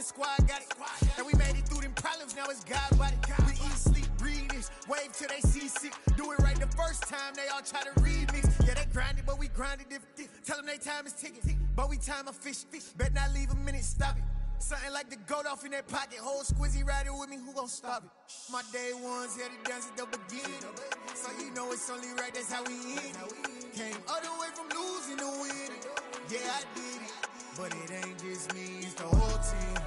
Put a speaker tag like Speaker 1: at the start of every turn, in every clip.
Speaker 1: the squad got it. And we made it through them problems, now it's God body. We eat, sleep, breathe this, wave till they see sick. Do it right the first time, they all try to remix. Yeah, they grinded, but we grinded different. Tell them they time is ticking, but we time a fish. Bet not leave a minute, stop it. Something like the goat off in that pocket. Whole squizzy riding with me, who gon' stop it? My day ones had to dance at the beginning. So you know it's only right, that's how we end it. Came all the way from losing to winning. Yeah, I did it. But it ain't just me, it's the whole team.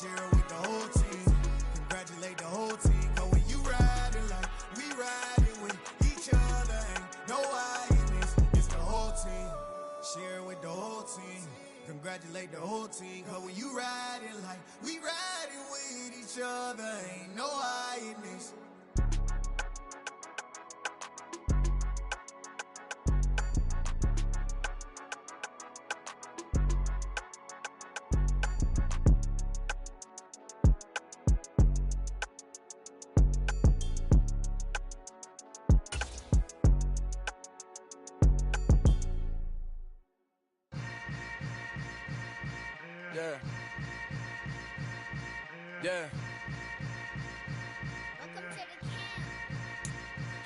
Speaker 1: Share it with the whole team. Congratulate the whole team. Cause when you riding like we riding with each other, ain't no I in this. It's the whole team. Share it with the whole team. Congratulate the whole team. Cause when you riding like we riding with each other, ain't no I in this.
Speaker 2: Yeah. Yeah.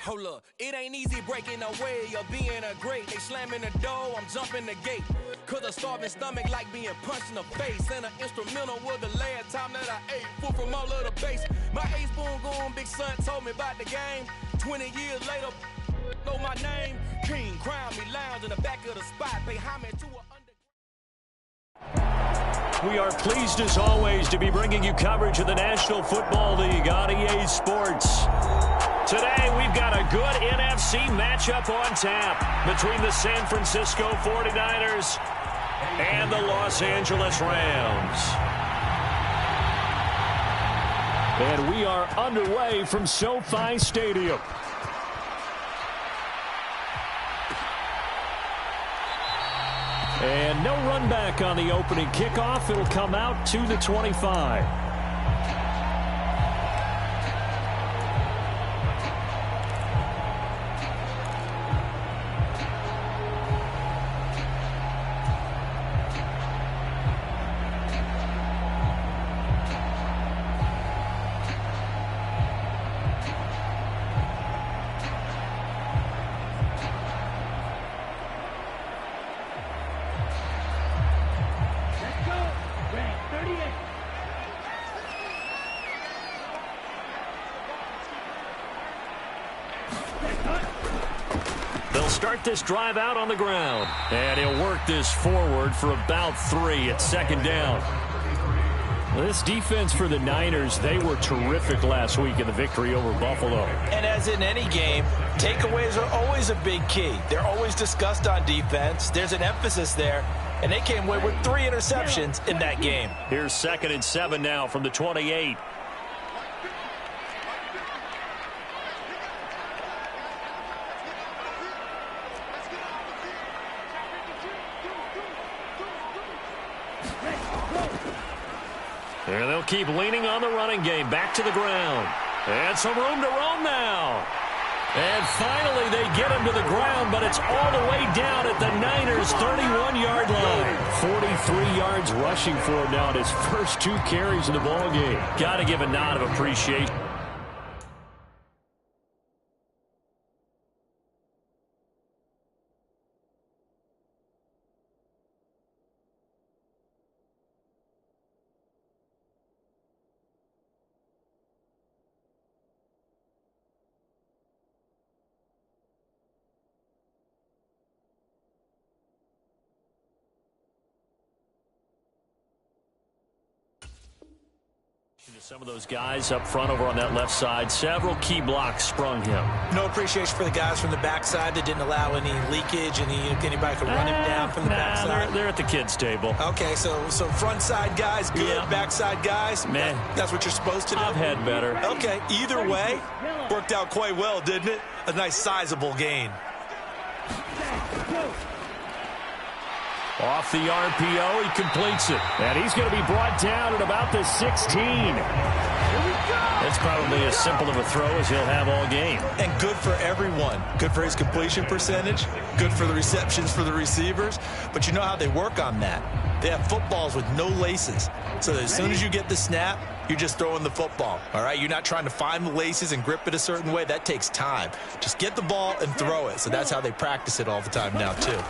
Speaker 2: Hold up, it ain't easy breaking away or being a great. They slamming the door, I'm jumping the gate. Cause a starving stomach like being punched in the face. And an instrumental was the last time that I ate. Food from all of the base. My ace boom going, big son told me about the game. 20 years later, know my name. King, crown me, lounge in the back of the spot. Pay homage to a
Speaker 3: We are pleased as always to be bringing you coverage of the National Football League on EA Sports. Today we've got a good NFC matchup on tap between the San Francisco 49ers and the Los Angeles Rams. And we are underway from SoFi Stadium. And no run back on the opening kickoff. It'll come out to the 25. Start this drive out on the ground. And he'll work this forward for about 3 at second down. This defense for the Niners, they were terrific last week in the victory over Buffalo.
Speaker 4: And as in any game, takeaways are always a big key. They're always discussed on defense. There's an emphasis there. And they came away with 3 interceptions in that game.
Speaker 3: Here's 2nd and 7 now from the 28. And they'll keep leaning on the running game. Back to the ground. And some room to roam now. And finally they get him to the ground, but it's all the way down at the Niners' 31-yard line. 43 yards rushing for him now in his first 2 carries in the ballgame. Got to give a nod of appreciation. Some of those guys up front over on that left side, several key blocks sprung him.
Speaker 4: No appreciation for the guys from the backside that didn't allow any leakage, anybody could run him down from the backside.
Speaker 3: They're at the kids' table.
Speaker 4: Okay, so front side guys good, yeah. Backside guys,
Speaker 3: man,
Speaker 4: that's what you're supposed to do.
Speaker 3: I've had better.
Speaker 4: Okay, either way, worked out quite well, didn't it? A nice sizable gain.
Speaker 3: Off the RPO, he completes it. And he's going to be brought down at about the 16. That's probably as simple of a throw as he'll have all game.
Speaker 4: And good for everyone. Good for his completion percentage. Good for the receptions for the receivers. But you know how they work on that. They have footballs with no laces. So that as soon as you get the snap, you're just throwing the football, all right? You're not trying to find the laces and grip it a certain way. That takes time. Just get the ball and throw it. So that's how they practice it all the time now, too.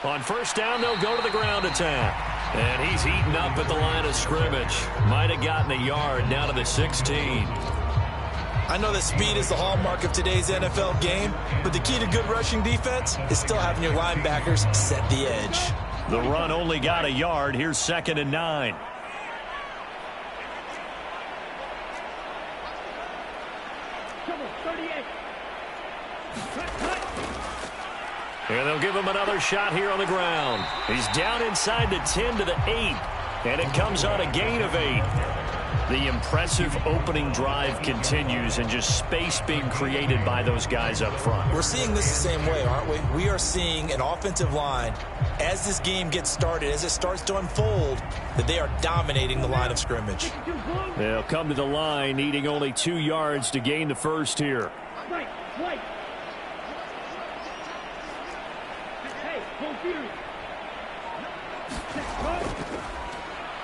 Speaker 3: On first down, they'll go to the ground attack. And he's eaten up at the line of scrimmage. Might have gotten a yard down to the 16.
Speaker 4: I know that speed is the hallmark of today's NFL game, but the key to good rushing defense is still having your linebackers set the edge.
Speaker 3: The run only got a yard. Here's 2nd and 9. And they'll give him another shot here on the ground. He's down inside the 10 to the 8. And it comes on a gain of 8. The impressive opening drive continues and just space being created by those guys up front.
Speaker 4: We're seeing this the same way, aren't we? We are seeing an offensive line, as this game gets started, as it starts to unfold, that they are dominating the line of scrimmage.
Speaker 3: They'll come to the line, needing only 2 yards to gain the first here.
Speaker 5: Right.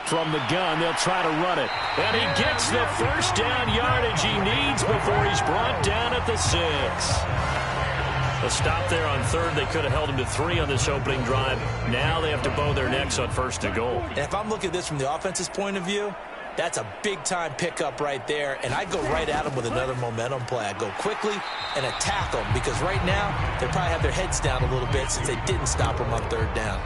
Speaker 3: From the gun, they'll try to run it. And he gets the first down yardage he needs before he's brought down at the 6. A stop there on 3rd. They could have held him to 3 on this opening drive. Now they have to bow their necks on 1st and goal.
Speaker 4: And if I'm looking at this from the offense's point of view, that's a big-time pickup right there, and I'd go right at them with another momentum play. I'd go quickly and attack them, because right now they probably have their heads down a little bit since they didn't stop them on 3rd down.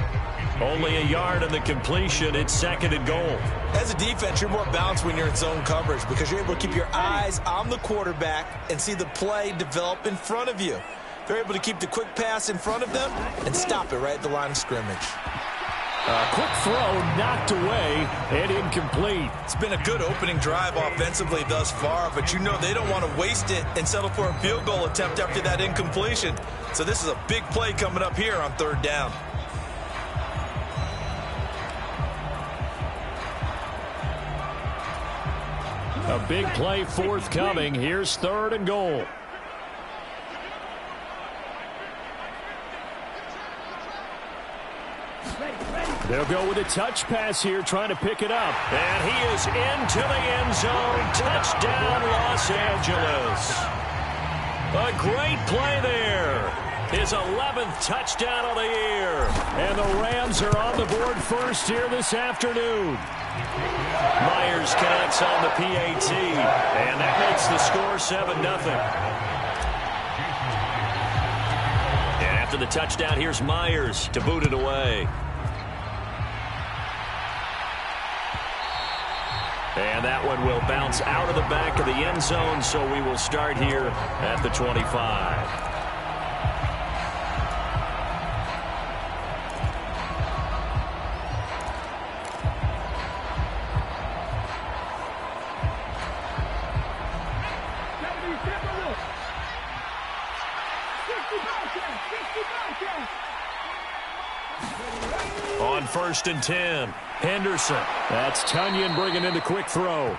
Speaker 3: Only a yard in the completion. It's 2nd and goal.
Speaker 4: As a defense, you're more balanced when you're in zone coverage because you're able to keep your eyes on the quarterback and see the play develop in front of you. They're able to keep the quick pass in front of them and stop it right at the line of scrimmage.
Speaker 3: Quick throw knocked away and incomplete.
Speaker 4: It's been a good opening drive offensively thus far, but you know they don't want to waste it and settle for a field goal attempt after that incompletion. So this is a big play coming up here on 3rd down.
Speaker 3: A big play forthcoming. Here's 3rd and goal. They'll go with a touch pass here, trying to pick it up. And he is into the end zone. Touchdown, Los Angeles. A great play there. His 11th touchdown of the year. And the Rams are on the board first here this afternoon. Myers connects on the PAT. And that makes the score 7-0. And after the touchdown, here's Myers to boot it away. And that one will bounce out of the back of the end zone, so we will start here at the 25. On 1st and 10, Henderson. That's Tunyon bringing in the quick throw.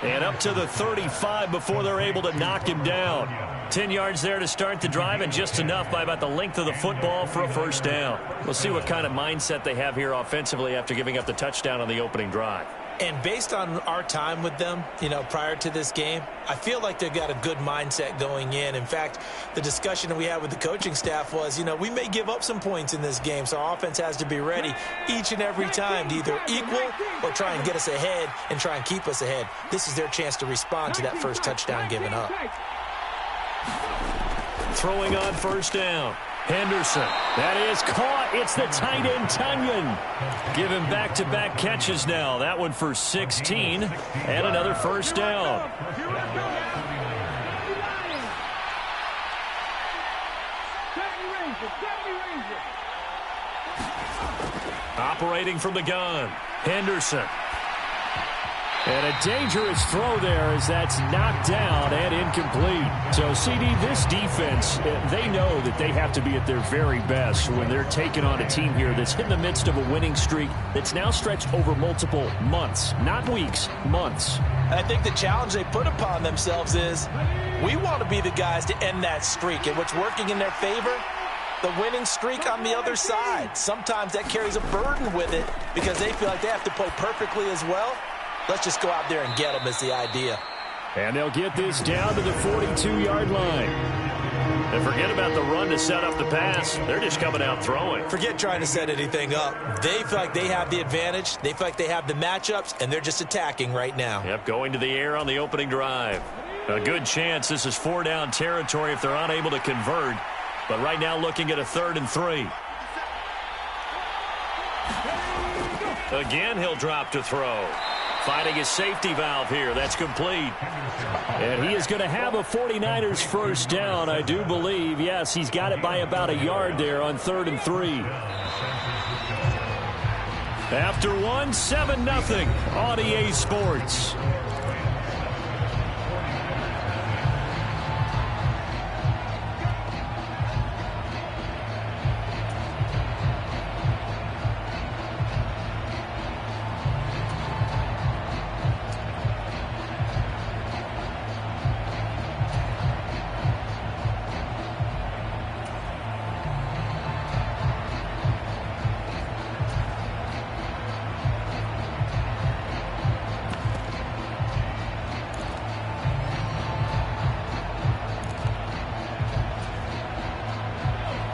Speaker 3: And up to the 35 before they're able to knock him down. 10 yards there to start the drive, and just enough by about the length of the football for a first down. We'll see what kind of mindset they have here offensively after giving up the touchdown on the opening drive.
Speaker 4: And based on our time with them, prior to this game, I feel like they've got a good mindset going in. In fact, the discussion that we had with the coaching staff was, we may give up some points in this game, so our offense has to be ready each and every time to either equal or try and get us ahead and try and keep us ahead. This is their chance to respond to that first touchdown given up.
Speaker 3: Throwing on first down. Henderson. That is caught. It's the tight end, Tunyon. Given back-to-back catches now. That one for 16 and another first down. Operating from the gun. Henderson. And a dangerous throw there as that's knocked down and incomplete. So, CD, this defense, they know that they have to be at their very best when they're taking on a team here that's in the midst of a winning streak that's now stretched over multiple months, not weeks, months.
Speaker 4: I think the challenge they put upon themselves is we want to be the guys to end that streak. And what's working in their favor the winning streak on the other side. Sometimes that carries a burden with it because they feel like they have to play perfectly as well. Let's just go out there and get them is the idea.
Speaker 3: And they'll get this down to the 42-yard line. And forget about the run to set up the pass. They're just coming out throwing.
Speaker 4: Forget trying to set anything up. They feel like they have the advantage. They feel like they have the matchups, and they're just attacking right now.
Speaker 3: Yep, going to the air on the opening drive. A good chance this is 4-down territory if they're unable to convert. But right now looking at a 3rd and 3. Again, he'll drop to throw. Finding his safety valve here. That's complete. And he is going to have a 49ers first down, I do believe. Yes, he's got it by about a yard there on 3rd and 3. After 7-0 on EA Sports.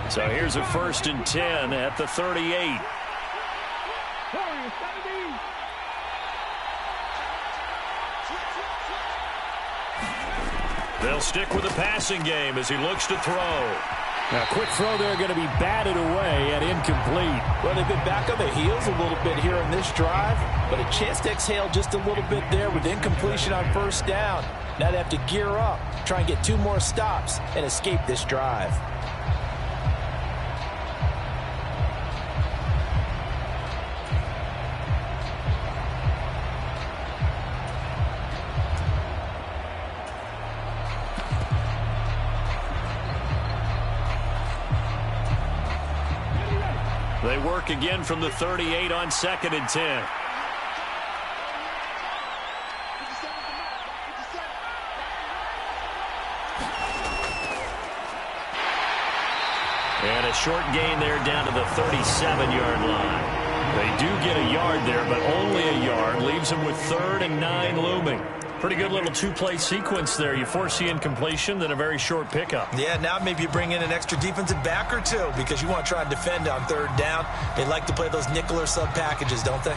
Speaker 3: So here's a 1st and 10 at the 38. They'll stick with the passing game as he looks to throw.
Speaker 5: Now, quick throw there going to be batted away and incomplete.
Speaker 4: Well, they've been back on their heels a little bit here in this drive, but a chance to exhale just a little bit there with incompletion on 1st down. Now they have to gear up, try and get 2 more stops, and escape this drive.
Speaker 3: They work again from the 38 on 2nd and 10. And a short gain there down to the 37-yard line. They do get a yard there, but only a yard. Leaves them with 3rd and 9 looming. Pretty good little 2-play sequence there. You force the incompletion, then a very short pickup.
Speaker 4: Yeah, now maybe you bring in an extra defensive back or 2 because you want to try and defend on 3rd down. They like to play those nickel or sub packages, don't they?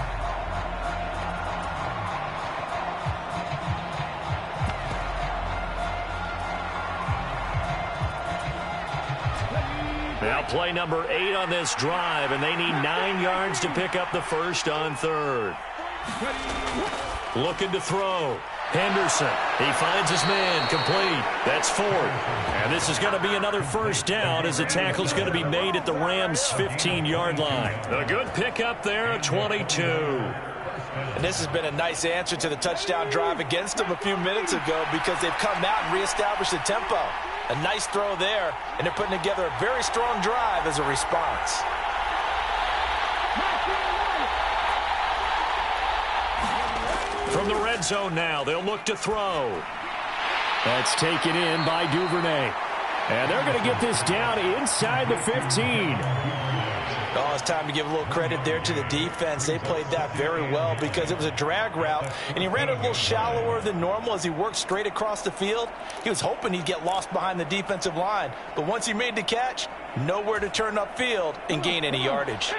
Speaker 3: Now play number 8 on this drive, and they need 9 yards to pick up the first on 3rd. Looking to throw. Henderson, he finds his man, complete. That's 4th. And this is going to be another first down as the tackle's going to be made at the Rams' 15-yard line. A good pickup there, a 22.
Speaker 4: And this has been a nice answer to the touchdown drive against them a few minutes ago because they've come out and reestablished the tempo. A nice throw there, and they're putting together a very strong drive as a response.
Speaker 3: From the red zone now, they'll look to throw.
Speaker 5: That's taken in by Duvernay. And they're going to get this down inside the 15.
Speaker 4: Oh, it's time to give a little credit there to the defense. They played that very well because it was a drag route, and he ran it a little shallower than normal as he worked straight across the field. He was hoping he'd get lost behind the defensive line, but once he made the catch, nowhere to turn upfield and gain any yardage.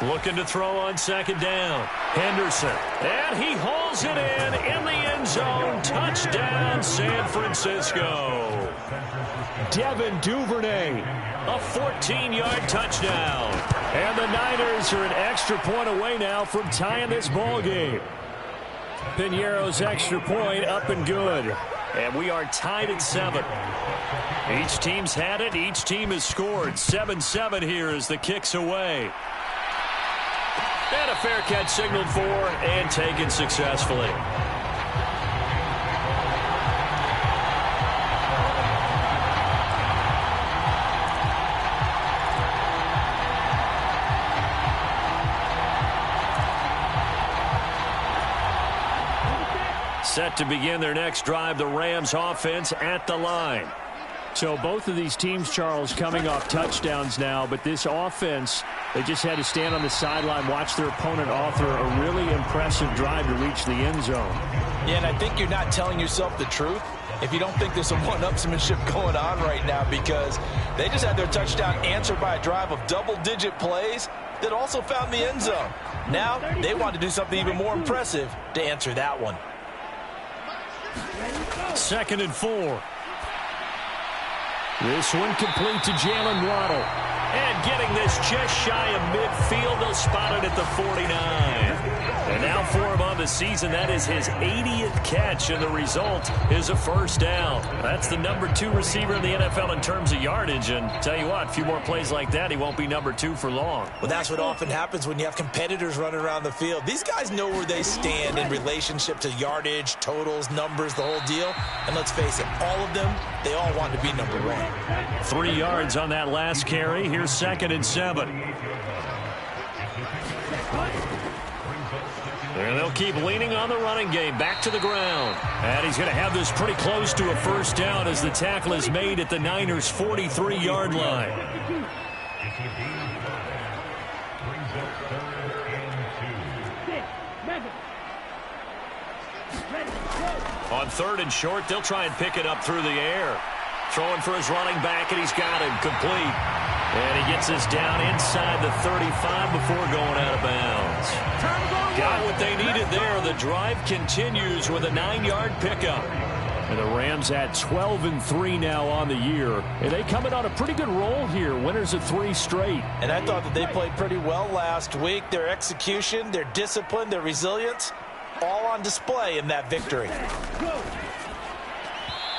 Speaker 3: Looking to throw on 2nd down. Henderson. And he hauls it in the end zone. Touchdown, San Francisco.
Speaker 5: Devin Duvernay.
Speaker 3: A 14-yard touchdown.
Speaker 5: And the Niners are an extra point away now from tying this ball game. Piñeiro's extra point up and good.
Speaker 3: And we are tied at 7. Each team's had it. Each team has scored. 7-7 here as the kick's away. And a fair catch signaled for and taken successfully. set to begin their next drive. The Rams offense at the line.
Speaker 5: So both of these teams, Charles, coming off touchdowns now, but this offense, they just had to stand on the sideline, watch their opponent author a really impressive drive to reach the end zone.
Speaker 4: Yeah, and I think you're not telling yourself the truth if you don't think there's some one-upsmanship going on right now, because they just had their touchdown answered by a drive of double-digit plays that also found the end zone. Now they want to do something even more impressive to answer that one.
Speaker 3: 2nd and 4. This one complete to Jalen Waddle. And getting this just shy of midfield, they'll spot it at the 49. And now for him on the season, that is his 80th catch, and the result is a first down. That's the number 2 receiver in the NFL in terms of yardage, and tell you what, a few more plays like that, he won't be number 2 for long.
Speaker 4: Well, that's what often happens when you have competitors running around the field. These guys know where they stand in relationship to yardage, totals, numbers, the whole deal. And let's face it, all of them, they all want to be number 1.
Speaker 3: 3 yards on that last carry. Here's 2nd and 7. And they'll keep leaning on the running game. Back to the ground. And he's going to have this pretty close to a first down as the tackle is made at the Niners' 43-yard line. On 3rd and short, they'll try and pick it up through the air. Throwing for his running back, and he's got him complete. And he gets this down inside the 35 before going out of bounds. Got what they needed there. The drive continues with a 9-yard pickup.
Speaker 5: And the Rams at 12-3 now on the year. And they coming on a pretty good roll here. Winners of 3 straight.
Speaker 4: And I thought that they played pretty well last week. Their execution, their discipline, their resilience, all on display in that victory.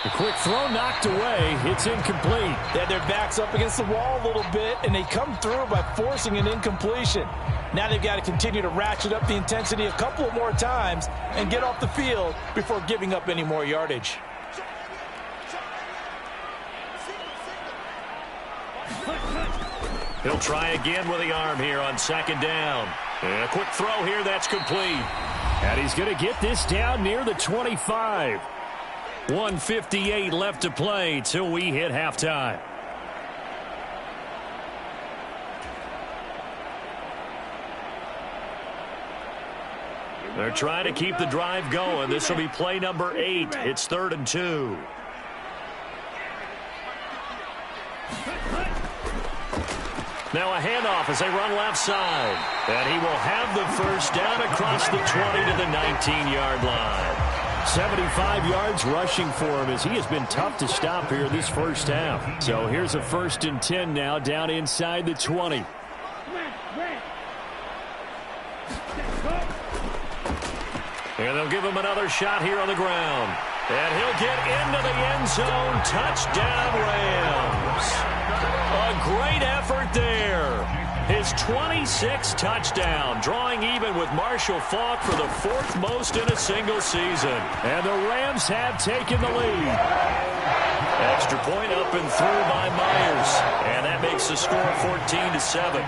Speaker 5: The quick throw knocked away. It's incomplete.
Speaker 4: They had their backs up against the wall a little bit, and they come through by forcing an incompletion. Now they've got to continue to ratchet up the intensity a couple of more times and get off the field before giving up any more yardage.
Speaker 3: He'll try again with the arm here on 2nd down. And a quick throw here, that's complete.
Speaker 5: And he's going to get this down near the 25.
Speaker 3: 1:58 left to play till we hit halftime. They're trying to keep the drive going. This will be play number 8. It's 3rd and 2. Now a handoff as they run left side. And he will have the first down across the 20 to the 19-yard line.
Speaker 5: 75 yards rushing for him as he has been tough to stop here this first half. So here's a 1st and 10 now down inside the 20.
Speaker 3: And they'll give him another shot here on the ground. And he'll get into the end zone. Touchdown, Rams. A great effort there. His 26th touchdown, drawing even with Marshall Faulk for the 4th most in a single season.
Speaker 5: And the Rams have taken the lead.
Speaker 3: Extra point up and through by Myers. And that makes the score 14-7.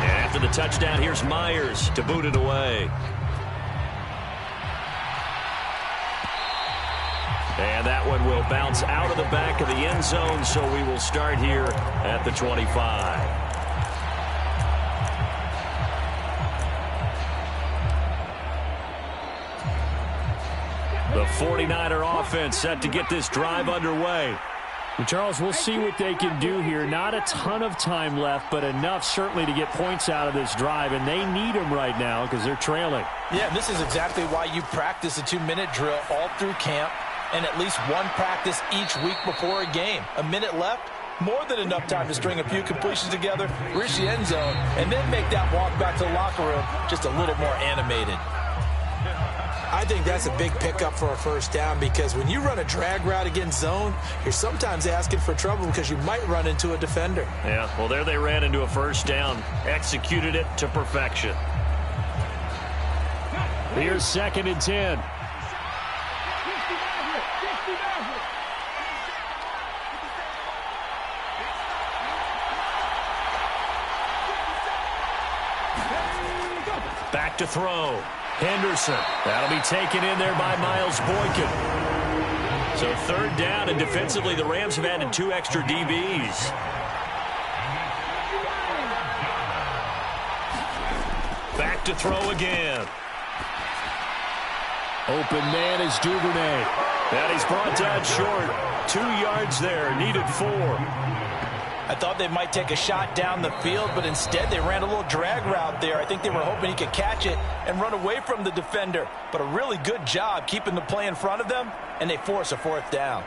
Speaker 3: And after the touchdown, here's Myers to boot it away. And that one will bounce out of the back of the end zone, so we will start here at the 25. The 49er offense set to get this drive underway.
Speaker 5: And Charles, we'll see what they can do here. Not a ton of time left, but enough certainly to get points out of this drive, and they need them right now because they're trailing.
Speaker 4: Yeah, this is exactly why you practice a 2-minute drill all through camp, and at least one practice each week before a game. A minute left, more than enough time to string a few completions together, reach the end zone, and then make that walk back to the locker room just a little more animated.
Speaker 6: I think that's a big pickup for a first down, because when you run a drag route against zone, you're sometimes asking for trouble because you might run into a defender.
Speaker 3: Yeah, well, there they ran into a first down, executed it to perfection.
Speaker 5: Here's 2nd and 10.
Speaker 3: Back to throw. Henderson. That'll be taken in there by Miles Boykin. So third down, and defensively the Rams have added 2 extra DBs. Back to throw again.
Speaker 5: Open man is Duvernay.
Speaker 3: And he's brought down short. 2 yards there, needed 4.
Speaker 4: I thought they might take a shot down the field, but instead they ran a little drag route there. I think they were hoping he could catch it and run away from the defender. But a really good job keeping the play in front of them, and they force a 4th down.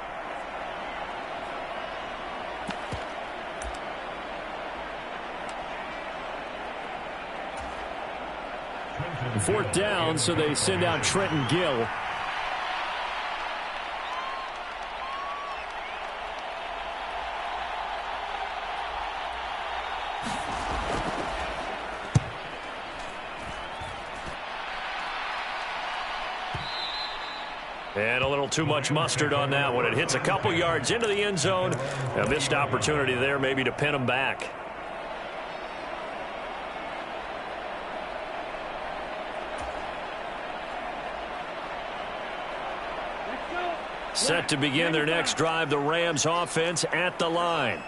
Speaker 5: Fourth down, so they send out Trenton Gill.
Speaker 3: And a little too much mustard on that one. It hits a couple yards into the end zone. A missed opportunity there maybe to pin them back. Set to begin their next drive, the Rams offense at the line.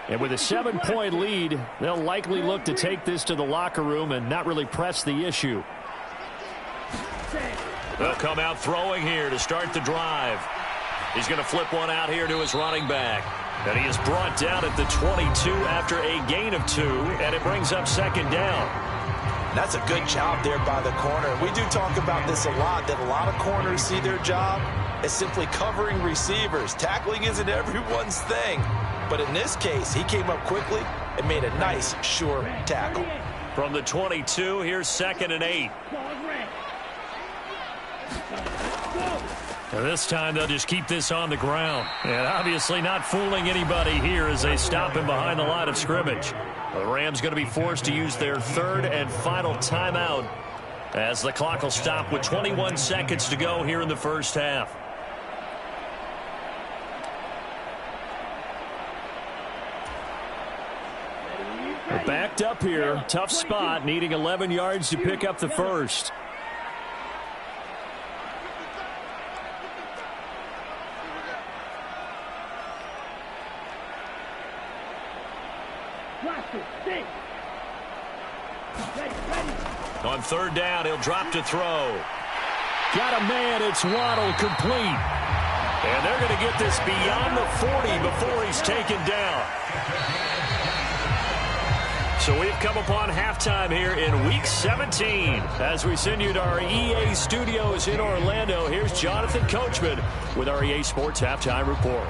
Speaker 5: And with a 7-point lead, they'll likely look to take this to the locker room and not really press the issue.
Speaker 3: They'll come out throwing here to start the drive. He's going to flip one out here to his running back. And he is brought down at the 22 after a gain of 2, and it brings up second down.
Speaker 4: That's a good job there by the corner. We do talk about this a lot, that a lot of corners see their job as simply covering receivers. Tackling isn't everyone's thing. But in this case, he came up quickly and made a nice, sure tackle.
Speaker 3: From the 22, here's 2nd and 8. And this time they'll just keep this on the ground. And obviously not fooling anybody here as they stop him behind the line of scrimmage. The Rams going to be forced to use their 3rd and final timeout as the clock will stop with 21 seconds to go here in the first half.
Speaker 5: They're backed up here. Tough spot, needing 11 yards to pick up the first.
Speaker 3: On 3rd down, he'll drop to throw.
Speaker 5: Got a man, it's Waddle, complete.
Speaker 3: And they're going to get this beyond the 40 before he's taken down. So we've come upon halftime here in Week 17. As we send you to our EA studios in Orlando, here's Jonathan Coachman with our EA Sports Halftime Report.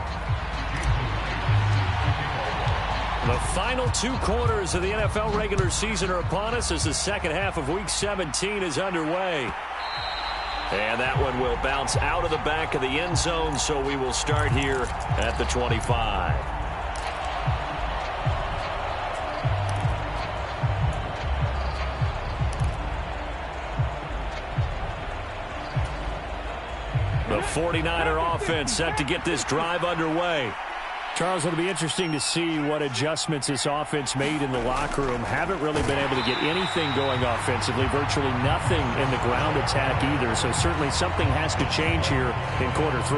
Speaker 3: The final 2 quarters of the NFL regular season are upon us as the second half of Week 17 is underway. And that one will bounce out of the back of the end zone, so we will start here at the 25. The 49er offense set to get this drive underway.
Speaker 5: Charles, it'll be interesting to see what adjustments this offense made in the locker room. Haven't really been able to get anything going offensively, virtually nothing in the ground attack either. So certainly something has to change here in quarter 3.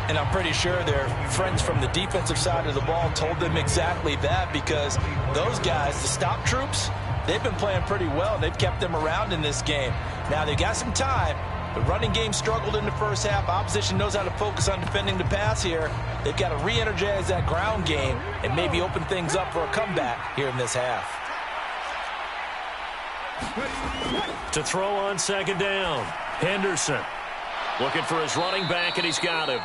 Speaker 4: And I'm pretty sure their friends from the defensive side of the ball told them exactly that, because those guys, the stop troops, they've been playing pretty well. They've kept them around in this game. Now they got some time. The running game struggled in the first half. Opposition knows how to focus on defending the pass here. They've got to re-energize that ground game and maybe open things up for a comeback here in this half.
Speaker 3: To throw on 2nd down, Henderson looking for his running back, and he's got him.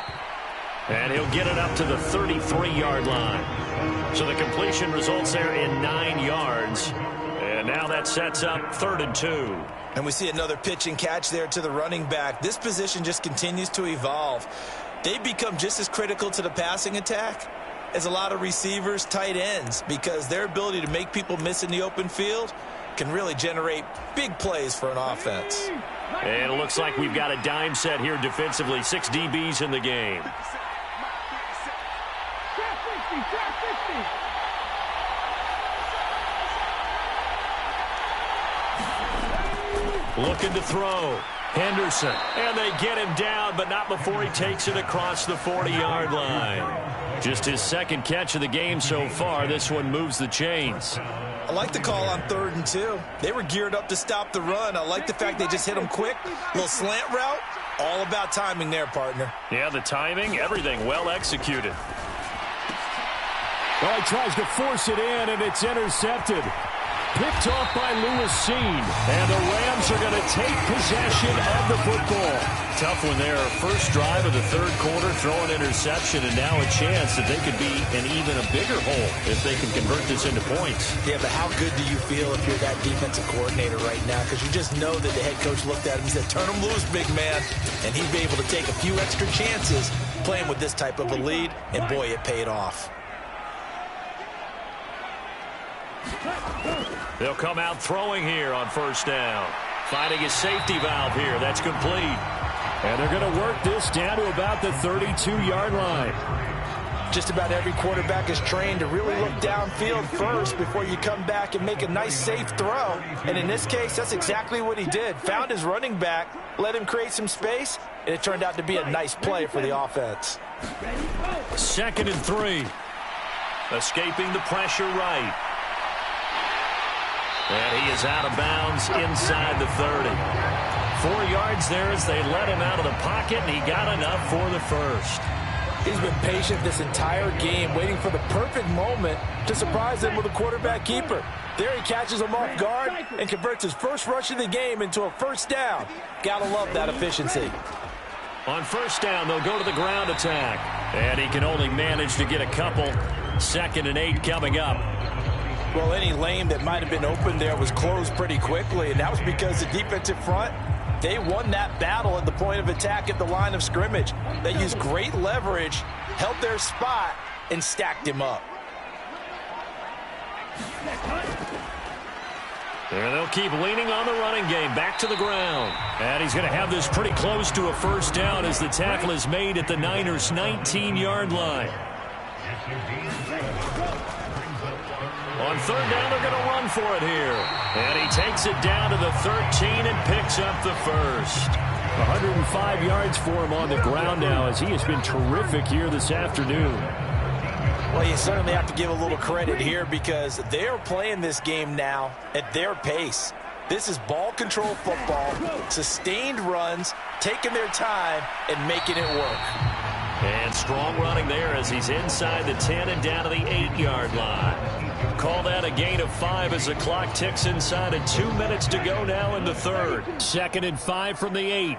Speaker 3: And he'll get it up to the 33-yard line. So the completion results there in 9 yards. And now that sets up 3rd and 2.
Speaker 4: And we see another pitch and catch there to the running back. This position just continues to evolve. They become just as critical to the passing attack as a lot of receivers, tight ends, because their ability to make people miss in the open field can really generate big plays for an offense.
Speaker 3: And it looks like we've got a dime set here defensively. 6 DBs in the game. Looking to throw. Henderson. And they get him down, but not before he takes it across the 40-yard line. Just his second catch of the game so far. This one moves the chains.
Speaker 6: I like the call on 3rd and 2. They were geared up to stop the run. I like the fact they just hit him quick. Little slant route. All about timing there, partner.
Speaker 3: Yeah, the timing, everything well executed.
Speaker 5: Well, he tries to force it in, and it's intercepted. Picked off by Lewis. And the Rams are going to take possession of the football.
Speaker 3: Tough one there. First drive of the 3rd quarter, throw an interception, and now a chance that they could be in even a bigger hole if they can convert this into points.
Speaker 6: Yeah, but how good do you feel if you're that defensive coordinator right now? Because you just know that the head coach looked at him and said, turn him loose, big man. And he'd be able to take a few extra chances playing with this type of a lead, and boy, it paid off.
Speaker 3: They'll come out throwing here on 1st down. Finding a safety valve here. That's complete.
Speaker 5: And they're going to work this down to about the 32-yard line.
Speaker 6: Just about every quarterback is trained to really look downfield first before you come back and make a nice, safe throw. And in this case, that's exactly what he did. Found his running back, let him create some space, and it turned out to be a nice play for the offense.
Speaker 3: 2nd and 3. Escaping the pressure right. And he is out of bounds inside the 30. 4 yards there as they let him out of the pocket, and he got enough for the first.
Speaker 6: He's been patient this entire game, waiting for the perfect moment to surprise them with a quarterback keeper. There he catches him off guard and converts his first rush of the game into a 1st down. Gotta love that efficiency.
Speaker 3: On 1st down, they'll go to the ground attack. And he can only manage to get a couple. 2nd and 8 coming up.
Speaker 6: Well, any lane that might have been open there was closed pretty quickly, and that was because the defensive front, they won that battle at the point of attack at the line of scrimmage. They used great leverage, held their spot, and stacked him up.
Speaker 3: And they'll keep leaning on the running game. Back to the ground. And he's going to have this pretty close to a 1st down as the tackle is made at the Niners' 19-yard line. On 3rd down, they're going to run for it here. And he takes it down to the 13 and picks up the first.
Speaker 5: 105 yards for him on the ground now as he has been terrific here this afternoon.
Speaker 6: Well, you certainly have to give a little credit here because they're playing this game now at their pace. This is ball control football, sustained runs, taking their time, and making it work.
Speaker 3: And strong running there as he's inside the 10 and down to the 8-yard line. Call that a gain of 5 as the clock ticks inside and 2 minutes to go now in the 3rd.
Speaker 5: 2nd and 5 from the 8.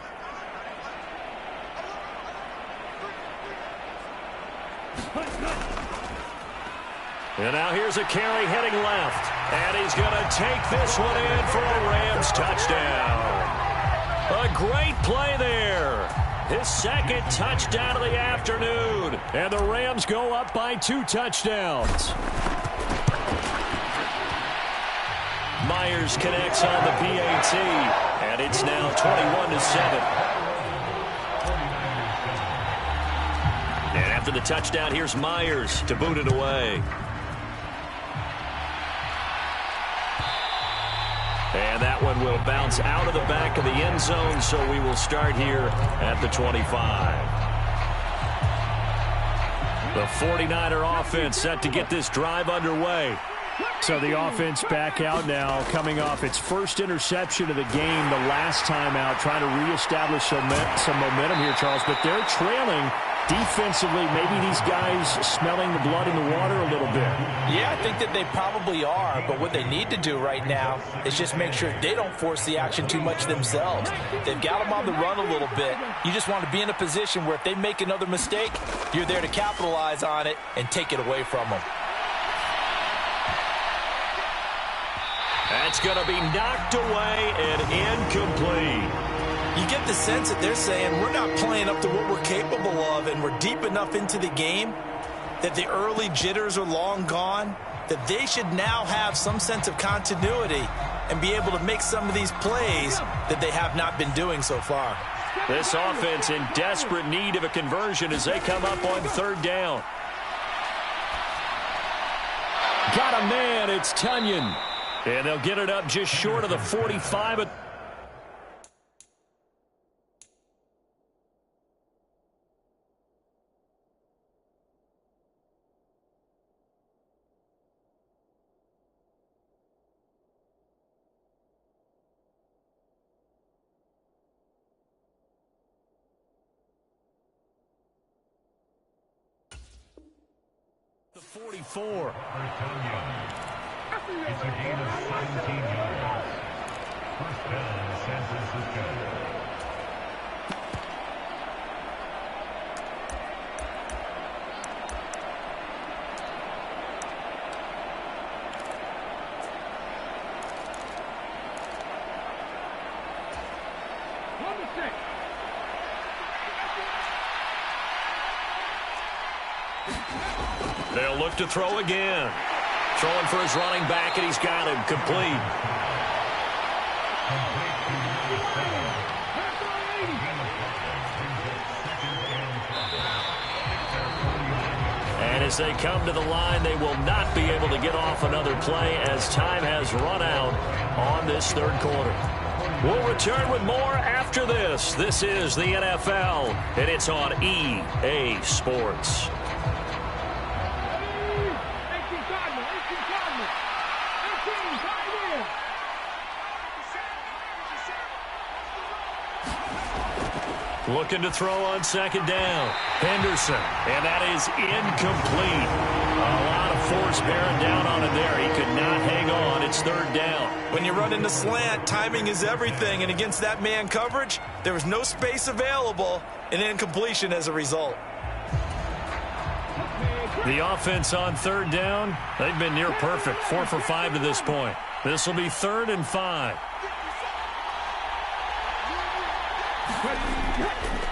Speaker 3: And now here's a carry heading left. And he's going to take this one in for a Rams touchdown. A great play there. His 2nd touchdown of the afternoon.
Speaker 5: And the Rams go up by 2 touchdowns.
Speaker 3: Myers connects on the PAT. And it's now 21-7. And after the touchdown, here's Myers to boot it away. And that one will bounce out of the back of the end zone, so we will start here at the 25. The 49er offense set to get this drive underway.
Speaker 5: So the offense back out now, coming off its first interception of the game the last time out, trying to reestablish some momentum here, Charles. But they're trailing defensively. Maybe these guys smelling the blood in the water a little bit.
Speaker 6: Yeah, I think that they probably are. But what they need to do right now is just make sure they don't force the action too much themselves. They've got them on the run a little bit. You just want to be in a position where if they make another mistake, you're there to capitalize on it and take it away from them.
Speaker 3: That's going to be knocked away and incomplete.
Speaker 6: You get the sense that they're saying we're not playing up to what we're capable of, and we're deep enough into the game that the early jitters are long gone, that they should now have some sense of continuity and be able to make some of these plays that they have not been doing so far.
Speaker 3: This offense in desperate need of a conversion as they come up on 3rd down.
Speaker 5: Got a man, it's Tunyon.
Speaker 3: And they'll get it up just short of the 45. 44.
Speaker 7: It's a gain of 17 yards. First down, San Francisco.
Speaker 3: They'll look to throw again. Throwing for his running back, and he's got him complete. And as they come to the line, they will not be able to get off another play as time has run out on this third quarter. We'll return with more after this. This is the NFL, and it's on EA Sports. Looking to throw on second down. Henderson, and that is incomplete. A lot of force bearing down on him there. He could not hang on. It's third down.
Speaker 6: When you run in the slant, timing is everything, and against that man coverage, there was no space available, and incompletion as a result.
Speaker 3: The offense on third down, they've been near perfect. 4 for 5 to this point. This will be 3rd and 5.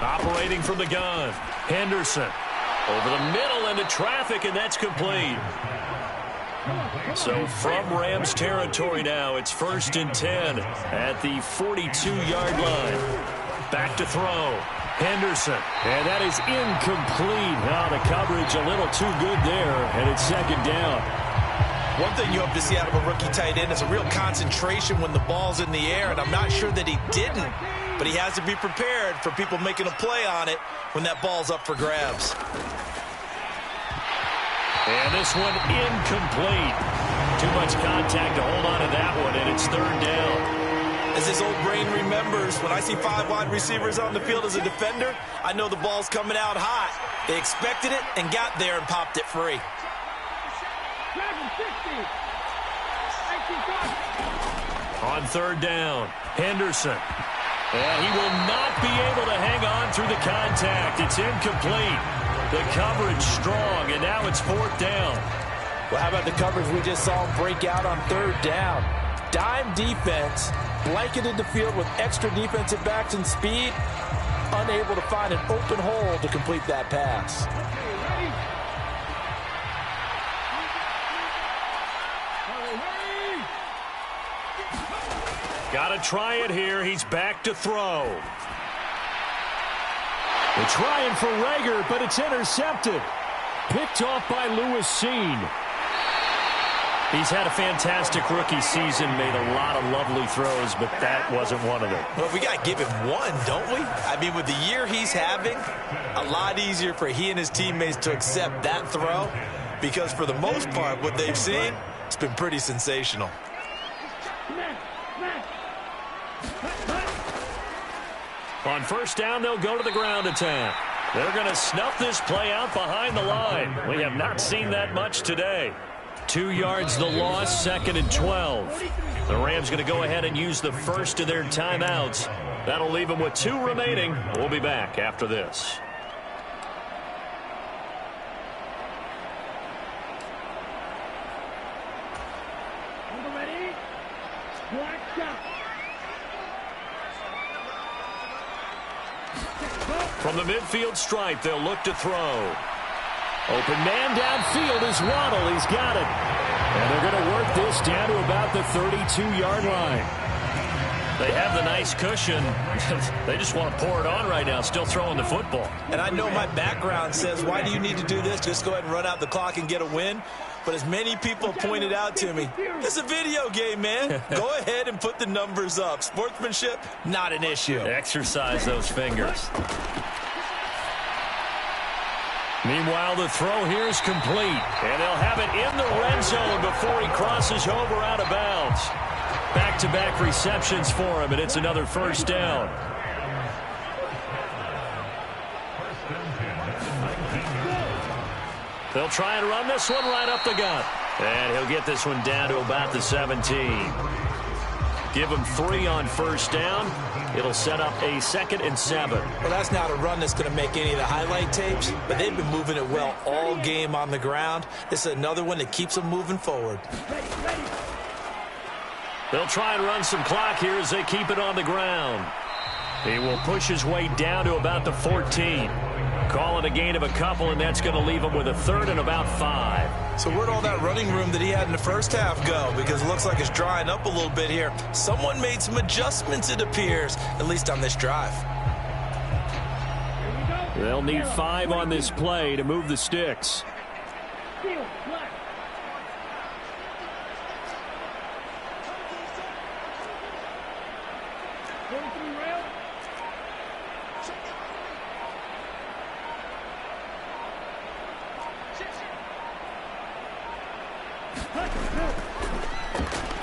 Speaker 3: Operating from the gun, Henderson over the middle into traffic, and that's complete. So from Rams territory now, it's 1st and 10 at the 42-yard line. Back to throw, Henderson, and that is incomplete. Now the coverage a little too good there, and it's 2nd down.
Speaker 6: One thing you hope to see out of a rookie tight end is a real concentration when the ball's in the air, and I'm not sure that he didn't. But he has to be prepared for people making a play on it when that ball's up for grabs.
Speaker 3: And this one incomplete. Too much contact to hold on to that one, and it's 3rd down.
Speaker 6: As his old brain remembers, when I see 5 wide receivers on the field as a defender, I know the ball's coming out hot. They expected it and got there and popped it free.
Speaker 3: On 3rd down, Henderson. And he will not be able to hang on through the contact. It's incomplete. The coverage strong, and now it's 4th down.
Speaker 4: Well, how about the coverage we just saw him break out on 3rd down? Dime defense, blanketed the field with extra defensive backs and speed, unable to find an open hole to complete that pass.
Speaker 3: Got to try it here. He's back to throw.
Speaker 5: They're trying for Rager, but it's intercepted. Picked off by Lewis Seen.
Speaker 3: He's had a fantastic rookie season, made a lot of lovely throws, but that wasn't one of them.
Speaker 6: Well, we got to give him one, don't we? I mean, with the year he's having, a lot easier for he and his teammates to accept that throw because for the most part, what they've seen, it's been pretty sensational.
Speaker 3: On 1st down, they'll go to the ground attack. They're going to snuff this play out behind the line. We have not seen that much today. 2 yards the loss, 2nd and 12. The Rams going to go ahead and use the first of their timeouts. That'll leave them with 2 remaining. We'll be back after this. From the midfield stripe, they'll look to throw.
Speaker 5: Open man downfield is Waddle. He's got it. And they're going to work this down to about the 32-yard line.
Speaker 3: They have the nice cushion. They just want to pour it on right now, still throwing the football.
Speaker 6: And I know my background says, why do you need to do this? Just go ahead and run out the clock and get a win. But as many people pointed out to me, it's a video game, man. Go ahead and put the numbers up. Sportsmanship, not an issue.
Speaker 3: Exercise those fingers. Meanwhile, the throw here is complete. And they'll have it in the red zone before he crosses over out of bounds. Back-to-back receptions for him, and it's another 1st down. They'll try and run this one right up the gut. And he'll get this one down to about the 17. Give him 3 on first down. It'll set up a 2nd and 7.
Speaker 6: Well, that's not a run that's going to make any of the highlight tapes, but they've been moving it well all game on the ground. This is another one that keeps them moving forward.
Speaker 3: They'll try and run some clock here as they keep it on the ground. He will push his way down to about the 14. Call it a gain of a couple, and that's going to leave him with a 3rd and about 5.
Speaker 6: So where'd all that running room that he had in the first half go? Because it looks like it's drying up a little bit here. Someone made some adjustments, it appears, at least on this drive.
Speaker 5: They'll need 5 on this play to move the sticks.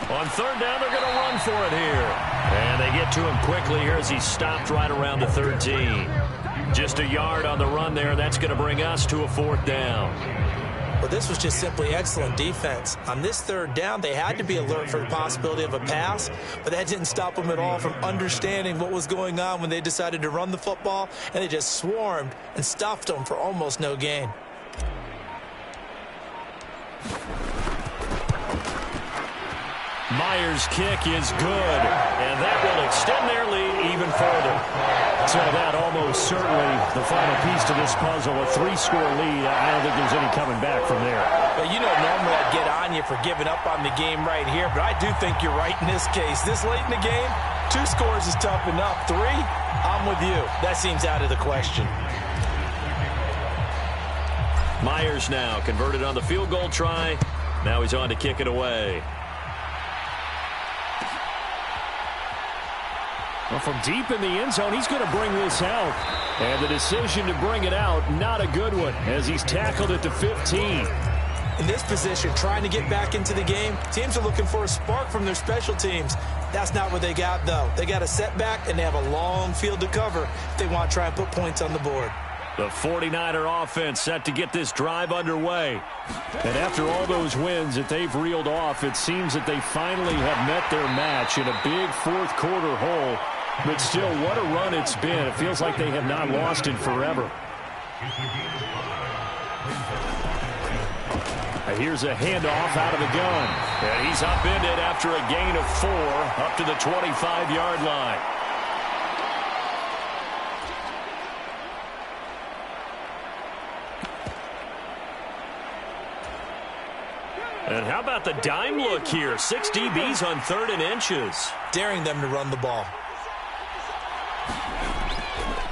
Speaker 3: On 3rd down, they're going to run for it here. And they get to him quickly here as he stopped right around the 13. Just a yard on the run there. That's going to bring us to a 4th down.
Speaker 6: Well, this was just simply excellent defense. On this 3rd down, they had to be alert for the possibility of a pass, but that didn't stop them at all from understanding what was going on when they decided to run the football, and they just swarmed and stuffed them for almost no gain.
Speaker 3: Myers' kick is good, and that will extend their lead even further.
Speaker 5: So that almost certainly the final piece to this puzzle, a 3-score lead. I don't think there's any coming back from there.
Speaker 6: Well, you know, normally I'd get on you for giving up on the game right here, but I do think you're right in this case. This late in the game, 2 scores is tough enough. 3, I'm with you. That seems out of the question.
Speaker 3: Myers now converted on the field goal try. Now he's on to kick it away.
Speaker 5: Well, from deep in the end zone, he's going to bring this out. And the decision to bring it out, not a good one, as he's tackled at the 15.
Speaker 6: In this position, trying to get back into the game, teams are looking for a spark from their special teams. That's not what they got, though. They got a setback, and they have a long field to cover if they want to try and put points on the board.
Speaker 3: The 49er offense set to get this drive underway.
Speaker 5: And after all those wins that they've reeled off, it seems that they finally have met their match in a big 4th quarter hole. But still, what a run it's been. It feels like they have not lost it forever. Here's a handoff out of the gun.
Speaker 3: And he's upended after a gain of 4 up to the 25-yard line. And how about the dime look here? 6 DBs on 3rd and inches.
Speaker 6: Daring them to run the ball.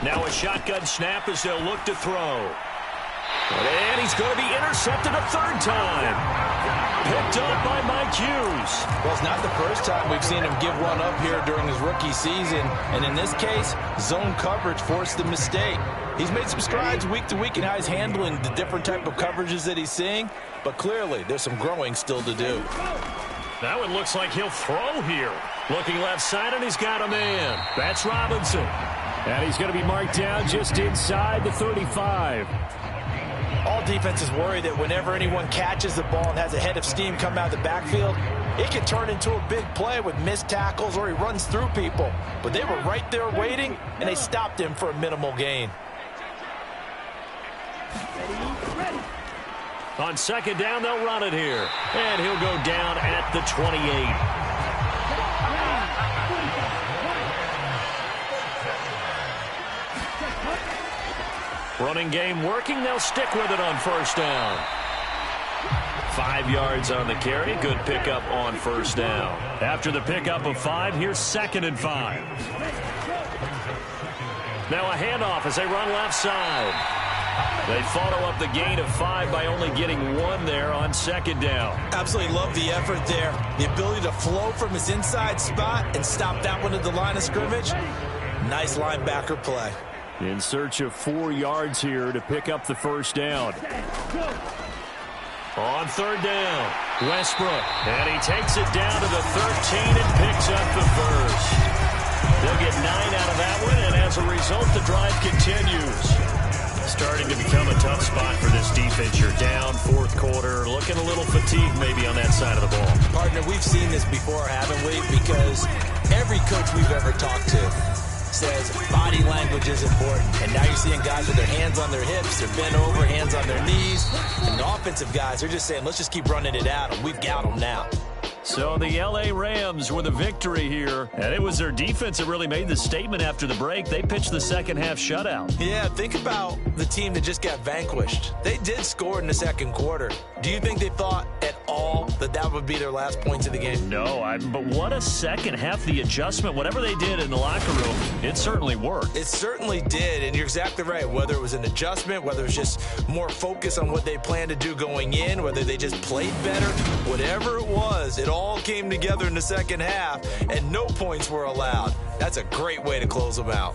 Speaker 3: Now a shotgun snap as they'll look to throw. And he's going to be intercepted a 3rd time. Picked up by Mike Hughes.
Speaker 6: Well, it's not the first time we've seen him give one up here during his rookie season. And in this case, zone coverage forced the mistake. He's made some strides week to week in how he's handling the different type of coverages that he's seeing. But clearly, there's some growing still to do.
Speaker 3: That one looks like he'll throw here. Looking left side, and he's got a man. That's Robinson.
Speaker 5: And he's going to be marked down just inside the 35.
Speaker 6: All defenses worry that whenever anyone catches the ball and has a head of steam come out of the backfield, it can turn into a big play with missed tackles or he runs through people. But they were right there waiting, and they stopped him for a minimal gain.
Speaker 3: On 2nd down, they'll run it here. And he'll go down at the 28. Running game working. They'll stick with it on 1st down. 5 yards on the carry. Good pickup on 1st down. After the pickup of 5, here's 2nd and 5. Now a handoff as they run left side. They follow up the gain of 5 by only getting 1 there on 2nd down.
Speaker 6: Absolutely love the effort there. The ability to flow from his inside spot and stop that one at the line of scrimmage. Nice linebacker play.
Speaker 5: In search of 4 yards here to pick up the 1st down.
Speaker 3: On 3rd down, Westbrook. And he takes it down to the 13 and picks up the 1st. They'll get 9 out of that one, and as a result, the drive continues. starting to become a tough spot for this defense. You're down fourth quarter, looking a little fatigued maybe on that side of the ball.
Speaker 6: Partner, we've seen this before, haven't we? Because every coach we've ever talked to says body language is important. And now you're seeing guys with their hands on their hips, they're bent over, hands on their knees. And the offensive guys, they're just saying, let's just keep running it at them. We've got them now.
Speaker 3: So the L.A. Rams with a victory here, and it was their defense that really made the statement after the break. They pitched the second half shutout.
Speaker 6: Yeah, think about the team that just got vanquished. They did score in the second quarter. Do you think they thought at all that that would be their last points of the game?
Speaker 3: No, but what a second half. The adjustment, whatever they did in the locker room, it certainly worked.
Speaker 6: It certainly did, and you're exactly right. Whether it was an adjustment, whether it was just more focus on what they planned to do going in, whether they just played better, whatever it was, it all came together in the second half, and no points were allowed. That's a great way to close them out.